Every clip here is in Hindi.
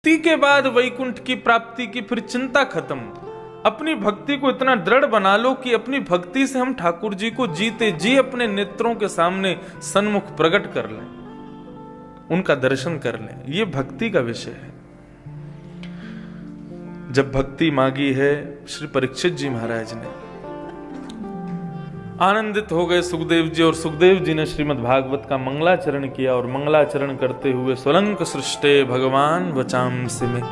मुक्ति के बाद वैकुंठ की प्राप्ति की फिर चिंता खत्म। अपनी भक्ति को इतना दृढ़ बना लो कि अपनी भक्ति से हम ठाकुर जी को जीते जी अपने नेत्रों के सामने सन्मुख प्रकट कर लें, उनका दर्शन कर लें। ये भक्ति का विषय है। जब भक्ति मांगी है श्री परीक्षित जी महाराज ने, आनंदित हो गए सुखदेव जी, और सुखदेव जी ने श्रीमद् भागवत का मंगलाचरण किया, और मंगलाचरण करते हुए स्वलंक सृष्टे भगवान वचांसि में,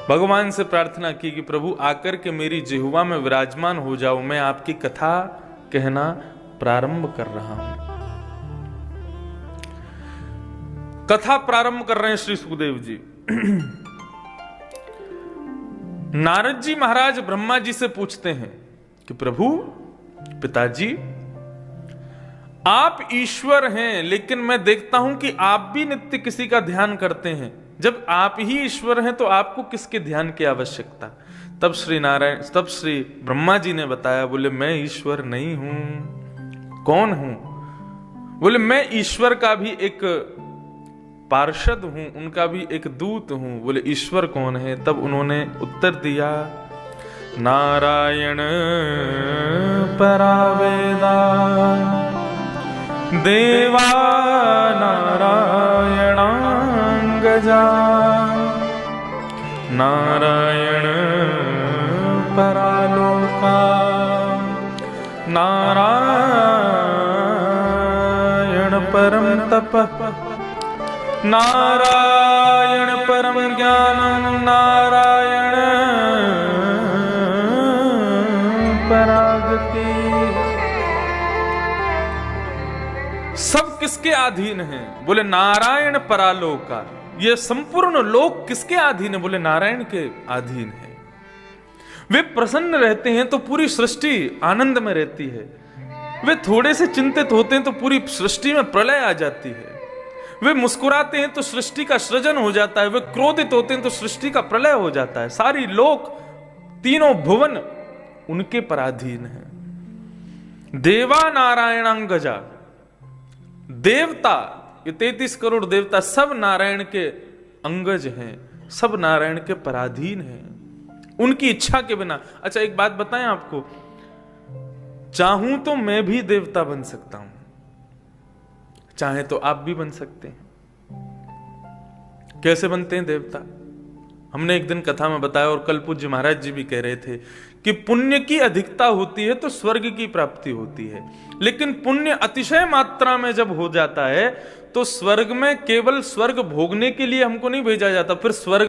भगवान से प्रार्थना की कि प्रभु आकर के मेरी जिह्वा में विराजमान हो जाओ, मैं आपकी कथा कहना प्रारंभ कर रहा हूं। कथा प्रारंभ कर रहे हैं श्री सुखदेव जी। नारद जी महाराज ब्रह्मा जी से पूछते हैं कि प्रभु पिताजी, आप ईश्वर हैं, लेकिन मैं देखता हूं कि आप भी नित्य किसी का ध्यान करते हैं। जब आप ही ईश्वर हैं तो आपको किसके ध्यान की आवश्यकता? तब श्री ब्रह्मा जी ने बताया, बोले मैं ईश्वर नहीं हूं। कौन हूं? बोले मैं ईश्वर का भी एक पार्षद हूं, उनका भी एक दूत हूं। बोले ईश्वर कौन है? तब उन्होंने उत्तर दिया, नारायण परावेदा देवा नारायणांगजा, नारायण परालोका, नारायण परम तपः, नारायण परम ज्ञानम, नारायण परागति। सब किसके अधीन हैं? बोले नारायण परालोका। ये संपूर्ण लोक किसके अधीन है? बोले नारायण के अधीन है। वे प्रसन्न रहते हैं तो पूरी सृष्टि आनंद में रहती है। वे थोड़े से चिंतित होते हैं तो पूरी सृष्टि में प्रलय आ जाती है। वे मुस्कुराते हैं तो सृष्टि का सृजन हो जाता है। वे क्रोधित होते हैं तो सृष्टि का प्रलय हो जाता है। सारी लोक, तीनों भुवन उनके पराधीन है। देवा नारायणांगजा, देवता, ये 33 करोड़ देवता सब नारायण के अंगज हैं, सब नारायण के पराधीन हैं, उनकी इच्छा के बिना। अच्छा एक बात बताएं आपको, चाहूं तो मैं भी देवता बन सकता हूं, चाहे तो आप भी बन सकते हैं। कैसे बनते हैं देवता? हमने एक दिन कथा में बताया, और कल पूज्य महाराज जी भी कह रहे थे कि पुण्य की अधिकता होती है तो स्वर्ग की प्राप्ति होती है, लेकिन पुण्य अतिशय मात्रा में जब हो जाता है तो स्वर्ग में केवल स्वर्ग भोगने के लिए हमको नहीं भेजा जाता, फिर स्वर्ग